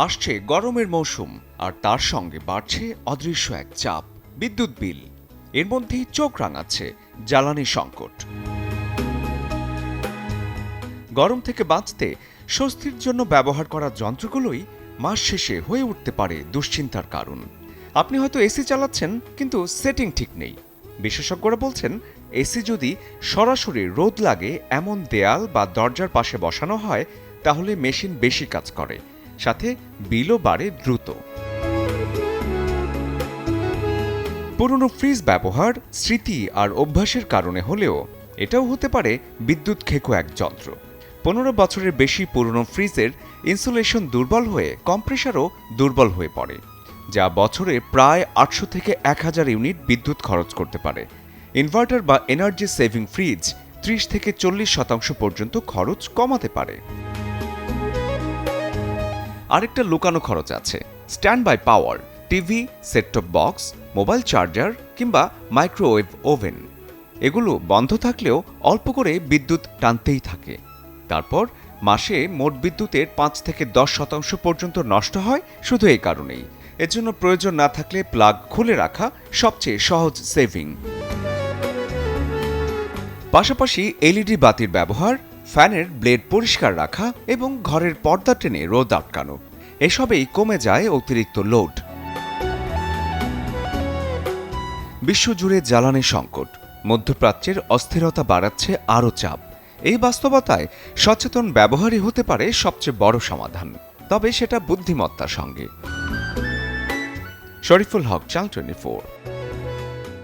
আসছে গরমের মৌসুম, আর তার সঙ্গে বাড়ছে অদৃশ্য এক চাপ, বিদ্যুৎ বিল। এর মধ্যেই চোখ রাঙাচ্ছে জ্বালানি সংকট। গরম থেকে বাঁচতে স্বস্তির জন্য ব্যবহার করা যন্ত্রগুলোই মাস শেষে হয়ে উঠতে পারে দুশ্চিন্তার কারণ। আপনি হয়তো এসি চালাচ্ছেন, কিন্তু সেটিং ঠিক নেই। বিশেষজ্ঞরা বলছেন, এসি যদি সরাসরি রোদ লাগে এমন দেয়াল বা দরজার পাশে বসানো হয়, তাহলে মেশিন বেশি কাজ করে, সাথে বিলও বাড়ে দ্রুত। পুরনো ফ্রিজ ব্যবহার স্মৃতি আর অভ্যাসের কারণে হলেও এটাও হতে পারে বিদ্যুৎ খেকো এক যন্ত্র। 15 বছরের বেশি পুরনো ফ্রিজের ইনসুলেশন দুর্বল হয়ে কম্প্রেসারও দুর্বল হয়ে পড়ে, যা বছরে প্রায় 800 থেকে 1000 ইউনিট বিদ্যুৎ খরচ করতে পারে। ইনভার্টার বা এনার্জি সেভিং ফ্রিজ 30 থেকে 40% পর্যন্ত খরচ কমাতে পারে। আরেকটা লুকানো খরচ আছে, stand by power, TV, set top box, mobile charger কিংবা মাইক্রোওয়েভ ওভেন। এগুলো বন্ধ থাকলেও অল্প করে বিদ্যুৎ টানতেই থাকে। তারপর মাসে মোট বিদ্যুতের 5 থেকে 10% পর্যন্ত নষ্ট হয় শুধু এই কারণেই। এজন্য প্রয়োজন না থাকলে প্লাগ খুলে রাখা সবচেয়ে সহজ সেভিং। পাশাপাশি এলইডি বাতির ব্যবহার, ফ্যানের ব্লেড পরিষ্কার রাখা এবং ঘরের পর্দা টেনে রোদ আটকানো, এসবেই কমে যায় অতিরিক্ত লোড। বিশ্বজুড়ে জ্বালানি সংকট, মধ্যপ্রাচ্যের অস্থিরতা বাড়াচ্ছে আরও চাপ। এই বাস্তবতায় সচেতন ব্যবহারই হতে পারে সবচেয়ে বড় সমাধান, তবে সেটা বুদ্ধিমত্তার সঙ্গে। শরীফুল হক, চ্যানেল 24।